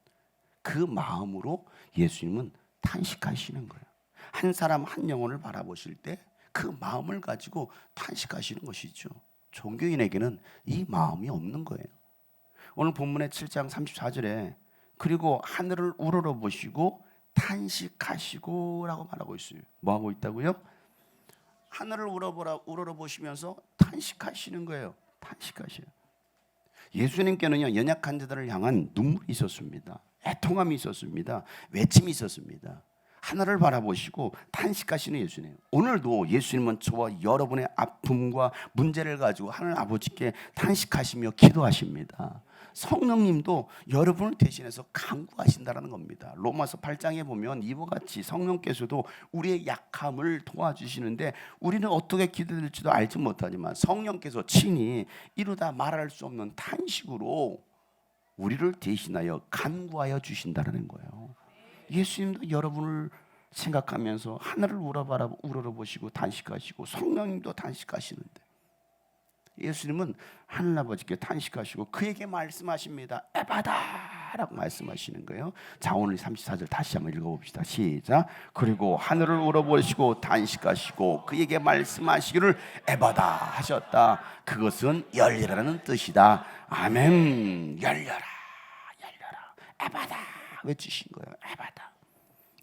그 마음으로 예수님은 탄식하시는 거예요. 한 사람 한 영혼을 바라보실 때 그 마음을 가지고 탄식하시는 것이죠. 종교인에게는 이 마음이 없는 거예요. 오늘 본문의 7장 34절에 그리고 하늘을 우러러보시고 탄식하시고 라고 말하고 있어요. 뭐 하고 있다고요? 하늘을 우러러보시면서 탄식하시는 거예요. 탄식하셔요. 예수님께는요, 연약한 자들을 향한 눈물이 있었습니다. 애통함이 있었습니다. 외침이 있었습니다. 하늘을 바라보시고 탄식하시는 예수님. 오늘도 예수님은 저와 여러분의 아픔과 문제를 가지고 하늘 아버지께 탄식하시며 기도하십니다. 성령님도 여러분을 대신해서 간구하신다는 겁니다. 로마서 8장에 보면 이와 같이 성령께서도 우리의 약함을 도와주시는데, 우리는 어떻게 기도될지도 알지 못하지만 성령께서 친히 이루다 말할 수 없는 탄식으로 우리를 대신하여 간구하여 주신다는 거예요. 예수님도 여러분을 생각하면서 하늘을 우러러보시고 탄식하시고, 성령님도 탄식하시는데 예수님은 하늘아버지께 탄식하시고 그에게 말씀하십니다. 에바다라고 말씀하시는 거예요. 자, 오늘 34절 다시 한번 읽어봅시다. 시작. 그리고 하늘을 우러보시고 탄식하시고 그에게 말씀하시기를 에바다 하셨다. 그것은 열리라는 뜻이다. 아멘. 열려라, 열려라, 에바다 외치신 거예요. 에바다.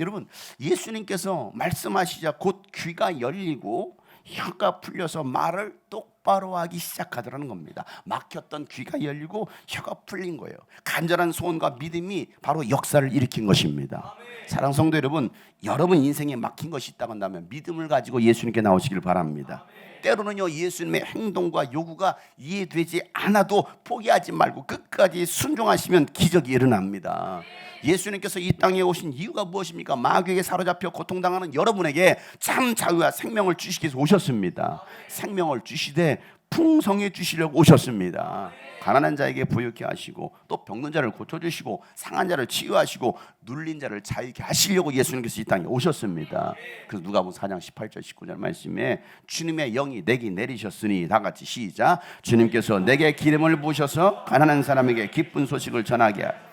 여러분, 예수님께서 말씀하시자 곧 귀가 열리고 혀가 풀려서 말을 똑 똑바로 하기 시작하더라는 겁니다. 막혔던 귀가 열리고 혀가 풀린 거예요. 간절한 소원과 믿음이 바로 역사를 일으킨 것입니다. 사랑하는 성도 여러분, 여러분 인생에 막힌 것이 있다고 한다면 믿음을 가지고 예수님께 나오시길 바랍니다. 때로는요, 예수님의 행동과 요구가 이해되지 않아도 포기하지 말고 끝까지 순종하시면 기적이 일어납니다. 예수님께서 이 땅에 오신 이유가 무엇입니까? 마귀에게 사로잡혀 고통당하는 여러분에게 참 자유와 생명을 주시기 위해서 오셨습니다. 생명을 주시되 풍성해 주시려고 오셨습니다. 가난한 자에게 부유케 하시고 또 병든 자를 고쳐주시고 상한 자를 치유하시고 눌린 자를 자유케 하시려고 예수님께서 이 땅에 오셨습니다. 그래서 누가복음 4장 18절 19절 말씀에 주님의 영이 내게 내리셨으니, 다 같이 시작. 주님께서 내게 기름을 부으셔서 가난한 사람에게 기쁜 소식을 전하게 하라.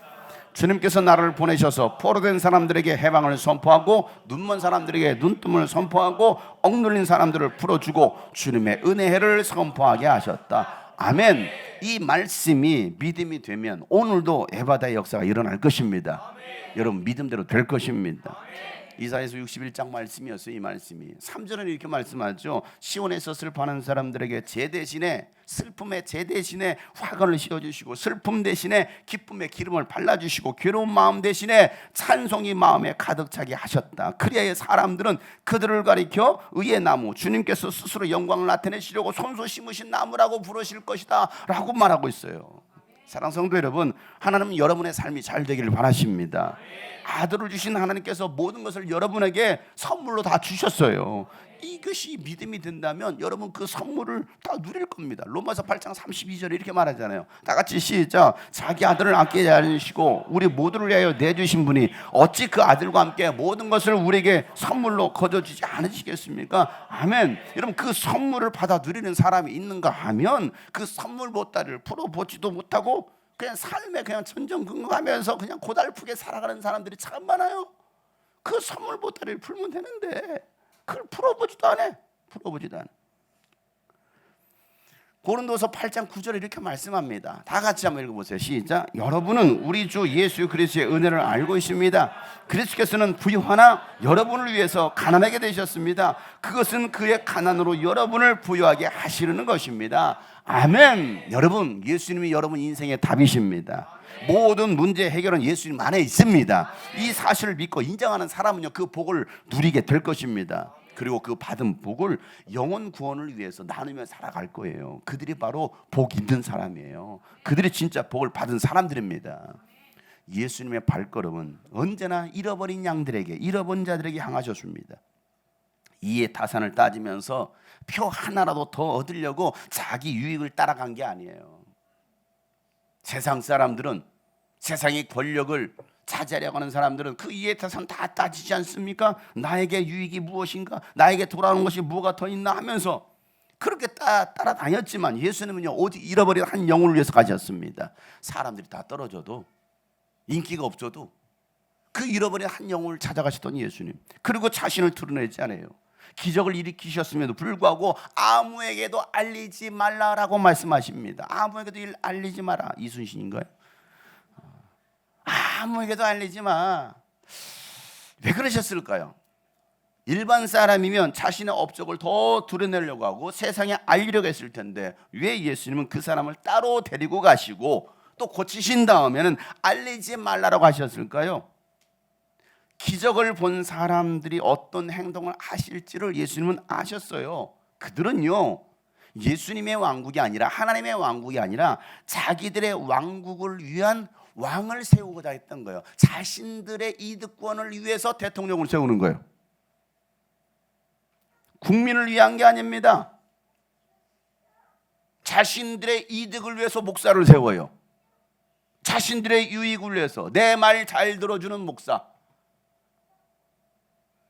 주님께서 나를 보내셔서 포로된 사람들에게 해방을 선포하고 눈먼 사람들에게 눈뜸을 선포하고 억눌린 사람들을 풀어주고 주님의 은혜를 선포하게 하셨다. 아멘. 이 말씀이 믿음이 되면 오늘도 에바다의 역사가 일어날 것입니다. 여러분 믿음대로 될 것입니다. 이사야서 61장 말씀이었어요. 이 말씀이 3절은 이렇게 말씀하죠. 시온에서 슬퍼하는 사람들에게 제 대신에 슬픔의 제 대신에 화관을 씌워주시고 슬픔 대신에 기쁨의 기름을 발라주시고 괴로운 마음 대신에 찬송이 마음에 가득 차게 하셨다. 그리하여 사람들은 그들을 가리켜 의의 나무, 주님께서 스스로 영광을 나타내시려고 손수 심으신 나무라고 부르실 것이다 라고 말하고 있어요. 사랑하는 성도 여러분, 하나님은 여러분의 삶이 잘 되기를 바라십니다. 아들을 주신 하나님께서 모든 것을 여러분에게 선물로 다 주셨어요. 이것이 믿음이 된다면 여러분 그 선물을 다 누릴 겁니다. 로마서 8장 32절에 이렇게 말하잖아요. 다 같이 시작. 자기 아들을 아끼지 않으시고 우리 모두를 위하여 내주신 분이 어찌 그 아들과 함께 모든 것을 우리에게 선물로 거저주지 않으시겠습니까? 아멘. 여러분 그 선물을 받아 누리는 사람이 있는가 하면 그 선물 보따리를 풀어보지도 못하고 그냥 삶에 그냥 전전긍긍하면서 그냥 고달프게 살아가는 사람들이 참 많아요. 그 선물 보따리를 풀면 되는데 그걸 풀어보지도 않아. 풀어보지도 않아. 고린도서 8장 9절에 이렇게 말씀합니다. 다 같이 한번 읽어보세요. 시작. 여러분은 우리 주 예수 그리스도의 은혜를 알고 있습니다. 그리스도께서는 부유하나 여러분을 위해서 가난하게 되셨습니다. 그것은 그의 가난으로 여러분을 부유하게 하시려는 것입니다. 아멘. 여러분, 예수님이 여러분 인생의 답이십니다. 모든 문제 해결은 예수님 안에 있습니다. 이 사실을 믿고 인정하는 사람은요, 그 복을 누리게 될 것입니다. 그리고 그 받은 복을 영혼 구원을 위해서 나누며 살아갈 거예요. 그들이 바로 복 있는 사람이에요. 그들이 진짜 복을 받은 사람들입니다. 예수님의 발걸음은 언제나 잃어버린 양들에게, 잃어본 자들에게 향하셨습니다. 이에 타산을 따지면서 표 하나라도 더 얻으려고 자기 유익을 따라간 게 아니에요. 세상 사람들은 세상의 권력을 차지하려고 하는 사람들은 그 이해타산 다 따지지 않습니까? 나에게 유익이 무엇인가? 나에게 돌아오는 것이 뭐가 더 있나 하면서 그렇게 따라다녔지만 예수님은요, 오직 잃어버린 한 영혼을 위해서 가셨습니다. 사람들이 다 떨어져도 인기가 없어도 그 잃어버린 한 영혼을 찾아가시던 예수님, 그리고 자신을 드러내지 않아요. 기적을 일으키셨음에도 불구하고 아무에게도 알리지 말라라고 말씀하십니다. 아무에게도 알리지 마라. 이순신인가요? 아무에게도 알리지 마. 왜 그러셨을까요? 일반 사람이면 자신의 업적을 더 드러내려고 하고 세상에 알리려고 했을 텐데 왜 예수님은 그 사람을 따로 데리고 가시고 또 고치신 다음에는 알리지 말라라고 하셨을까요? 기적을 본 사람들이 어떤 행동을 하실지를 예수님은 아셨어요. 그들은요, 예수님의 왕국이 아니라 하나님의 왕국이 아니라 자기들의 왕국을 위한 왕을 세우고자 했던 거예요. 자신들의 이득권을 위해서 대통령을 세우는 거예요. 국민을 위한 게 아닙니다. 자신들의 이득을 위해서 목사를 세워요. 자신들의 유익을 위해서 내 말 잘 들어주는 목사,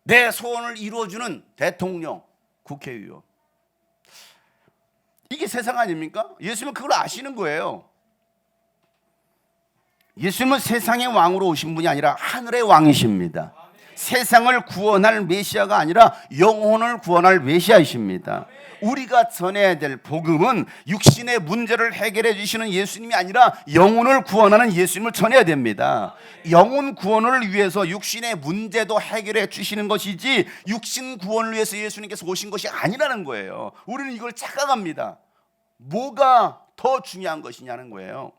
내 소원을 이루어주는 대통령, 국회의원. 이게 세상 아닙니까? 예수님은 그걸 아시는 거예요. 예수님은 세상의 왕으로 오신 분이 아니라 하늘의 왕이십니다. 세상을 구원할 메시아가 아니라 영혼을 구원할 메시아이십니다. 우리가 전해야 될 복음은 육신의 문제를 해결해 주시는 예수님이 아니라 영혼을 구원하는 예수님을 전해야 됩니다. 영혼 구원을 위해서 육신의 문제도 해결해 주시는 것이지 육신 구원을 위해서 예수님께서 오신 것이 아니라는 거예요. 우리는 이걸 착각합니다. 뭐가 더 중요한 것이냐는 거예요.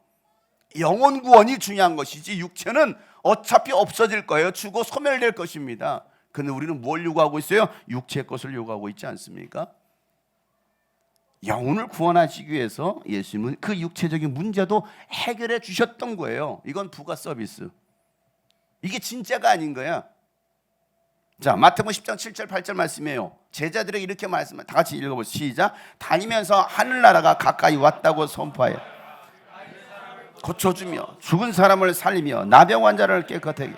영혼 구원이 중요한 것이지 육체는 어차피 없어질 거예요. 죽어 소멸될 것입니다. 근데 우리는 뭘 요구하고 있어요? 육체의 것을 요구하고 있지 않습니까? 영혼을 구원하시기 위해서 예수님은 그 육체적인 문제도 해결해 주셨던 거예요. 이건 부가 서비스. 이게 진짜가 아닌 거야. 자, 마태복음 10장 7절 8절 말씀이에요. 제자들에게 이렇게 말씀을 다 같이 읽어보시죠. 시작. 다니면서 하늘나라가 가까이 왔다고 선포하여 고쳐주며 죽은 사람을 살리며 나병 환자를 깨끗하게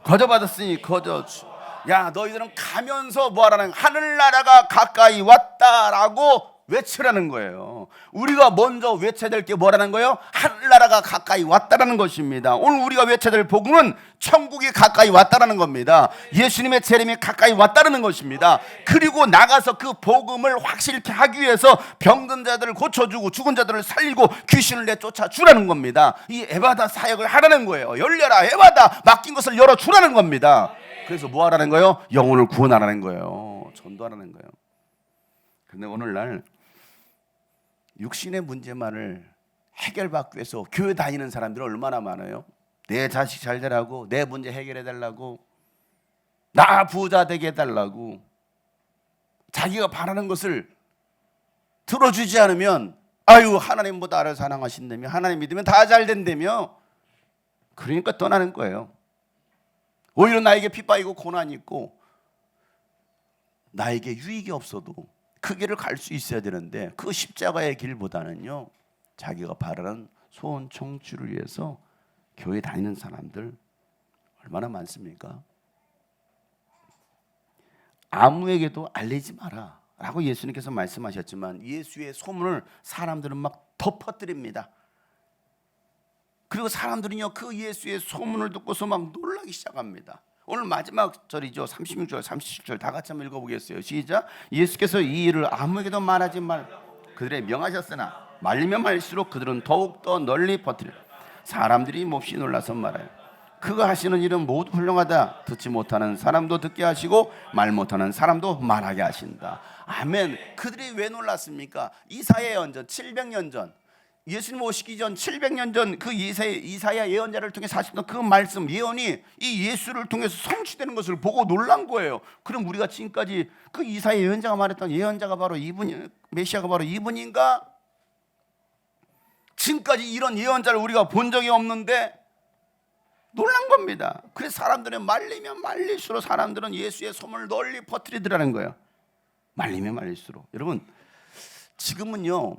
거저받았으니 거저주. 야, 너희들은 가면서 뭐하라는, 하늘나라가 가까이 왔다라고 외치라는 거예요. 우리가 먼저 외쳐야 될 게 뭐라는 거예요? 하늘나라가 가까이 왔다라는 것입니다. 오늘 우리가 외쳐야 될 복음은 천국이 가까이 왔다라는 겁니다. 예수님의 재림이 가까이 왔다라는 것입니다. 그리고 나가서 그 복음을 확실히 하기 위해서 병든 자들을 고쳐주고 죽은 자들을 살리고 귀신을 내쫓아 주라는 겁니다. 이 에바다 사역을 하라는 거예요. 열려라, 에바다, 맡긴 것을 열어주라는 겁니다. 그래서 뭐 하라는 거예요? 영혼을 구원하라는 거예요. 전도하라는 거예요. 근데 오늘날 육신의 문제만을 해결받기 위해서 교회 다니는 사람들이 얼마나 많아요? 내 자식 잘 되라고, 내 문제 해결해 달라고, 나 부자 되게 해달라고, 자기가 바라는 것을 들어주지 않으면 아유, 하나님보다 나를 사랑하신다며, 하나님 믿으면 다 잘 된다며, 그러니까 떠나는 거예요. 오히려 나에게 핍박이고 고난이 있고 나에게 유익이 없어도 그 길을 갈 수 있어야 되는데, 그 십자가의 길보다는요, 자기가 바라는 소원 청취를 위해서 교회 다니는 사람들 얼마나 많습니까? 아무에게도 알리지 마라 라고 예수님께서 말씀하셨지만 예수의 소문을 사람들은 막 덮어뜨립니다. 그리고 사람들은요, 그 예수의 소문을 듣고서 막 놀라기 시작합니다. 오늘 마지막 절이죠. 36절, 37절 다 같이 한번 읽어보겠어요. 시작. 예수께서 이 일을 아무에게도 말하지 말 그들의 명하셨으나 말리면 말릴수록 그들은 더욱더 널리 퍼뜨려 사람들이 몹시 놀라서 말해요. 그가 하시는 일은 모두 훌륭하다. 듣지 못하는 사람도 듣게 하시고 말 못하는 사람도 말하게 하신다. 아멘. 그들이 왜 놀랐습니까? 이사야 예언전 700년 전, 예수님 오시기 전 700년 전 그 이사야 예언자를 통해 사실은 그 말씀 예언이 이 예수를 통해서 성취되는 것을 보고 놀란 거예요. 그럼 우리가 지금까지 그 이사야 예언자가 말했던 예언자가 바로 이분, 메시아가 바로 이분인가? 지금까지 이런 예언자를 우리가 본 적이 없는데 놀란 겁니다. 그래서 사람들은 말리면 말릴수록 사람들은 예수의 소문을 널리 퍼뜨리더라는 거예요. 말리면 말릴수록. 여러분, 지금은요,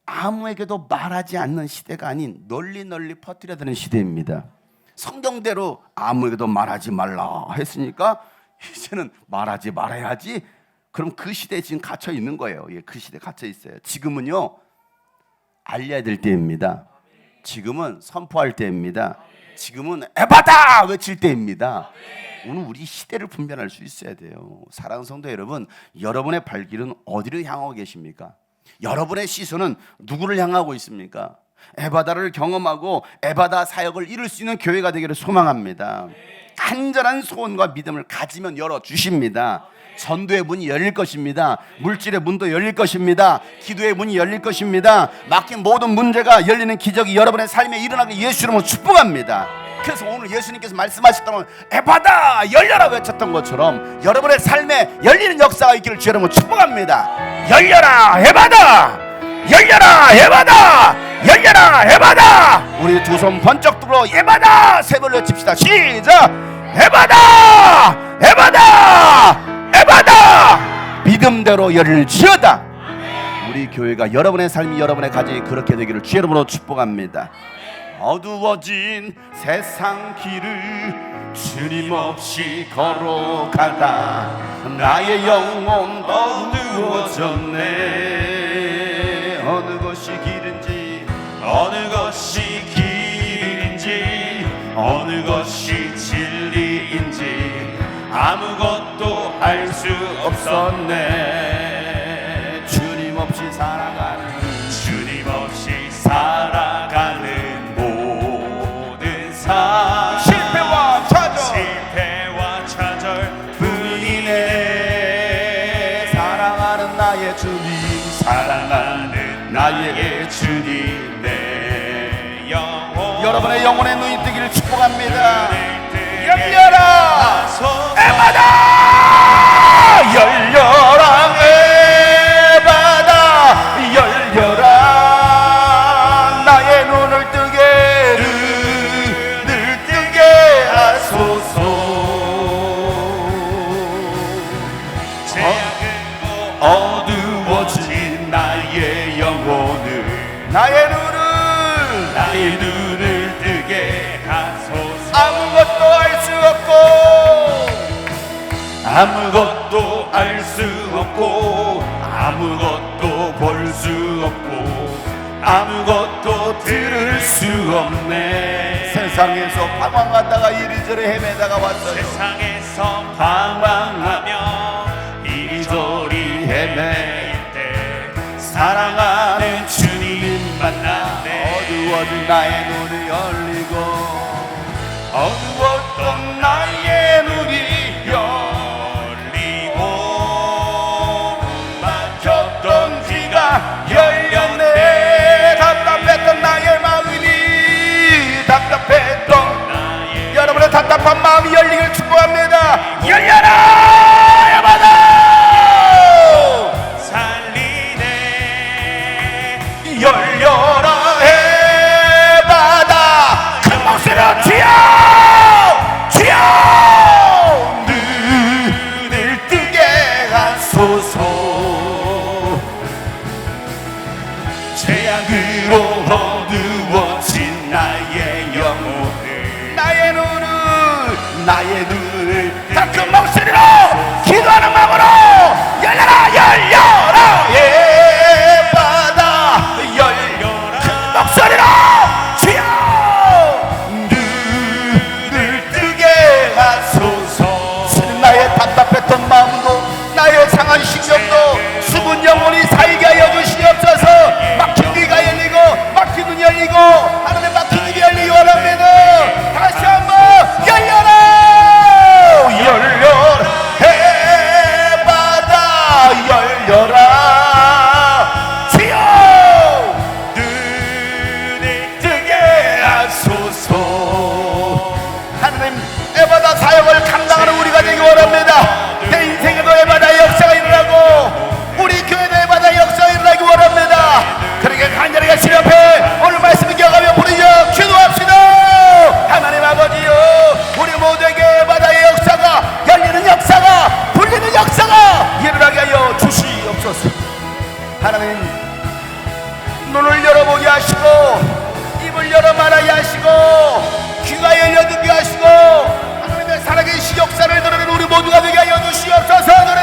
아무에게도 말하지 않는 시대가 아닌 널리 퍼뜨려야 되는 시대입니다. 성경대로 아무에게도 말하지 말라 했으니까 이제는 말하지 말아야지. 그럼 그 시대에 지금 갇혀 있는 거예요. 예, 그 시대에 갇혀 있어요. 지금은요, 알려야 될 때입니다. 지금은 선포할 때입니다. 지금은 에바다 외칠 때입니다. 오늘 우리 시대를 분별할 수 있어야 돼요. 사랑하는 성도 여러분, 여러분의 발길은 어디를 향하고 계십니까? 여러분의 시선은 누구를 향하고 있습니까? 에바다를 경험하고 에바다 사역을 이룰 수 있는 교회가 되기를 소망합니다. 간절한 소원과 믿음을 가지면 열어주십니다. 전도의 문이 열릴 것입니다. 물질의 문도 열릴 것입니다. 기도의 문이 열릴 것입니다. 맡긴 모든 문제가 열리는 기적이 여러분의 삶에 일어나게 예수 이름으로 축복합니다. 그래서 오늘 예수님께서 말씀하셨던 에바다 열려라 외쳤던 것처럼 여러분의 삶에 열리는 역사가 있기를 주 여러분 축복합니다. 열려라 에바다, 열려라 에바다, 열려라 에바다. 우리 두 손 번쩍 들어 에바다 세 번 외칩시다. 시작. 에바다, 에바다, 에바다. 믿음대로 열릴지어다. 우리 교회가 여러분의 삶이 여러분의 가정이 그렇게 되기를 주 여러분으로 축복합니다. 어두워진 세상 길을 주님 없이 걸어가다 나의 영혼 어두워졌네. 어느 것이 길인지, 어느 것이 길인지, 어느 것이 진리인지 아무것도 알 수 없었네. 주님 없이 살아가는, 주님 없이 살아가는 실패와 좌절 뿐이네. 사랑하는 나의 주님, 사랑하는 나의 주님 내 영혼 여러분의 영혼의 눈이 뜨기를 축복합니다. 열려라 에바다 열려라 에바다 열려라 나의 눈을 뜨게 눈을 뜨게 하소서 어두워진 나의 영혼을 나의 눈을 뜨게 하소서 아무것도 알 수 없고 아무것도 알 수 없고 아무것도 볼 수 없고 아무것도 들을 수 없네 세상에서 방황하다가 이리저리 헤매다가 왔어요. 세상에서 방황하며 이리저리 헤매일 때 사랑하는 주님 만났네 어두워진 나의 눈이 열리고 어두웠던 나의 눈이 열리고 막혔던 귀가 열렸네 답답했던 나의 마음이 답답했던 나의 여러분의 답답한 마음이 열리길 축복합니다. 열려라 야마다 살리네 열려라 해바다 큰 목소리로 주여 주여 눈을 뜨게 하소서 죄악으로 어두워진 나의 영혼을 나의 눈을 다 큰 목소리로 기도하는 마음으로 열려라 열려라 예바다 열려라 큰 목소리로 주여 눈을 뜨게 하소서 나의 답답했던 마음도 나의 상한 신경도 숨은 영혼이 살게 하여 주시옵소서 막힌 귀가 열리고 막힌 눈이 열리고 하나님 막힌 입이 열리기 원합니다. 다시 한번 열려라 열려라 해바다 열려라 주여 눈을 뜨게 하소서 하나님 에바다 사역을 감당하는 우리가 되기 원합니다. 내 인생에도 에바다의 역사가 일어나고 우리 교회도 에바다의 역사가 일어나기 원합니다. 그러게 간절하게 시렵해 오늘 말씀을 기억하며 부르짖어 기도합시다. 하나님 아버지요 우리 모두에게 에바다의 역사가 열리는 역사가 불리는 역사가 일어나게 하여 주시옵소서. 하나님 눈을 열어보게 하시고 입을 열어 말하게 하시고 귀가 열려 듣게 하시고 하나님의 살아계신 역사를 드러내는 우리 모두가 되게 하여 주시옵소서. 노래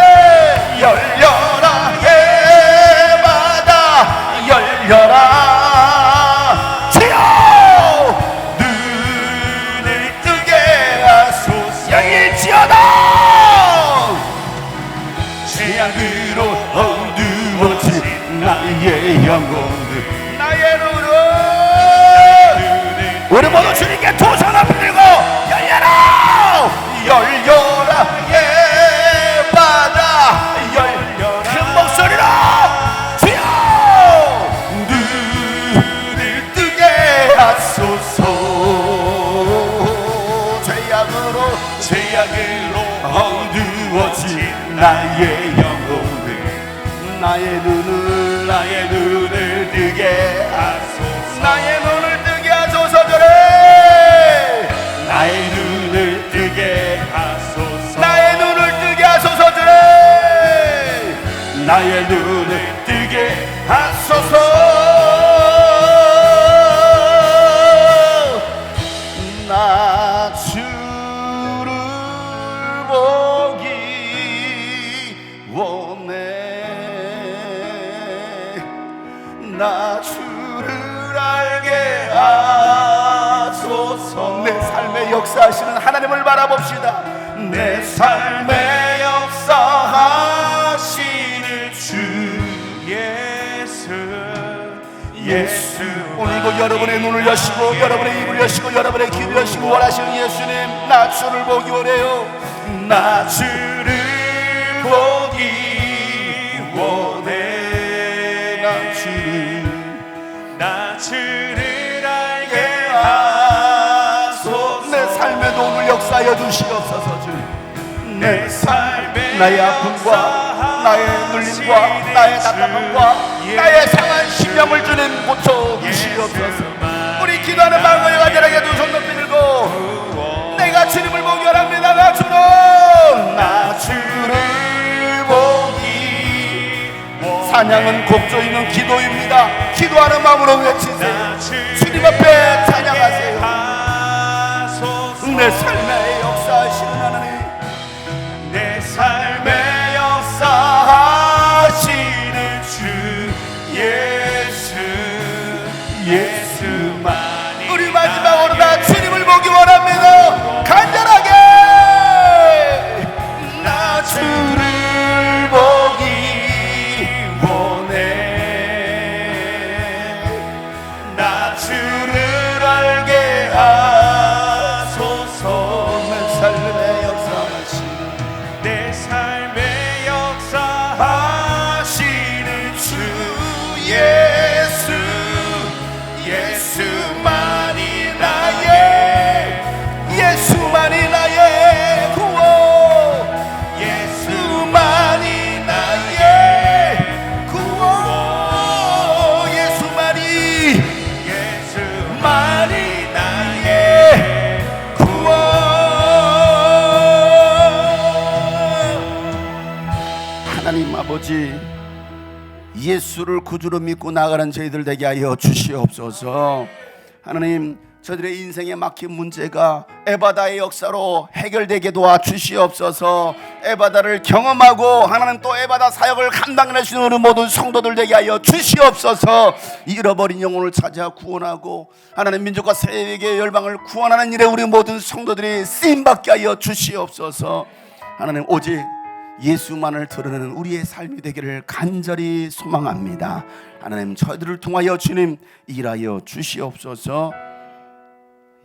열려라 해마다 열려라 주여 눈을 뜨게 하소서. 열릴지어다 죄악으로 어두워진 나의 영혼을 나의 눈을 우리 모두 주님께 두 손 앞에 들고 열려라 열려라 예바다 열려라 큰 목소리로 주여 눈을 뜨게 하소서. 죄악으로 어두워진 나의 영혼을 나의 눈을 뜨게 하소서 나의 눈을 뜨게 하소서. 저래 나의 눈을 뜨게 하소서 나의 눈을 뜨게 하소서. 저래 나의 눈을 뜨게 하소서 나 주를 보기 원해 나 주를 알게 하소서. 내 삶에 역사하시는 하나님을 바라봅시다. 내 삶에 역사하시는 주 예수. 오늘도 여러분의 눈을 여시고 여러분의 입을 여시고 여러분의 귀를 여시고 원하시는 예수님, 나 주를 보기 원해요. 나 주를 보기 원해 주를 알게 하소서. 내 삶에도 오늘 역사하여 주시옵소서. 주 내 삶에 나의 아픔과 나의 눌림과 나의 답답함과 나의 상한 심령을 주님 고쳐 주시옵소서. 우리 기도하는 마음을 간절하게 두 손 높이 들고 내가 주님을 보기 원합니다. 나 주를 보기. 찬양은 곡조 있는 기도입니다. 기도하는 마음으로 외치세요. 주님 앞에 찬양하세요. 내 삶의 역사하시는 하나님, 내 삶의 역사하시는 주 예수 예수만이 우리 마지막으로 다 주님을 보기 원합니다. 간절하게 나 주를 보기 원해. 나 주를 알게 하소서. 내 삶의 역사하시는 주 예수 예수만이 나의 구원. 예수만이 나의 구원. 예수만이 나의 구원. 하나님 아버지, 예수를 구주로 믿고 나가는 저희들 되게 하여 주시옵소서. 하나님, 저들의 인생에 막힌 문제가 에바다의 역사로 해결되게 도와 주시옵소서. 에바다를 경험하고 하나님 또 에바다 사역을 감당할 수 있는 모든 성도들 되게 하여 주시옵소서. 잃어버린 영혼을 찾아 구원하고 하나님 민족과 세계 열방을 구원하는 일에 우리 모든 성도들이 쓰임받게 하여 주시옵소서. 하나님, 오직 예수만을 드러내는 우리의 삶이 되기를 간절히 소망합니다. 하나님, 저희들을 통하여 주님 일하여 주시옵소서.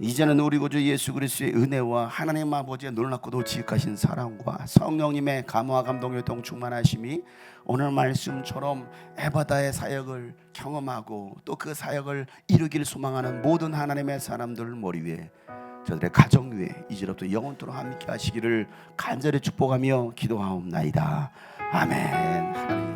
이제는 우리 구주 예수 그리스도의 은혜와 하나님 아버지의 놀랍고도 지극하신 사랑과 성령님의 감화와 감동의 동충만하심이 오늘 말씀처럼 에바다의 사역을 경험하고 또 그 사역을 이루길 소망하는 모든 하나님의 사람들 머리 위에, 저들의 가정 위에 이제부터 영원토록 함께 하시기를 간절히 축복하며 기도하옵나이다. 아멘. 하나님.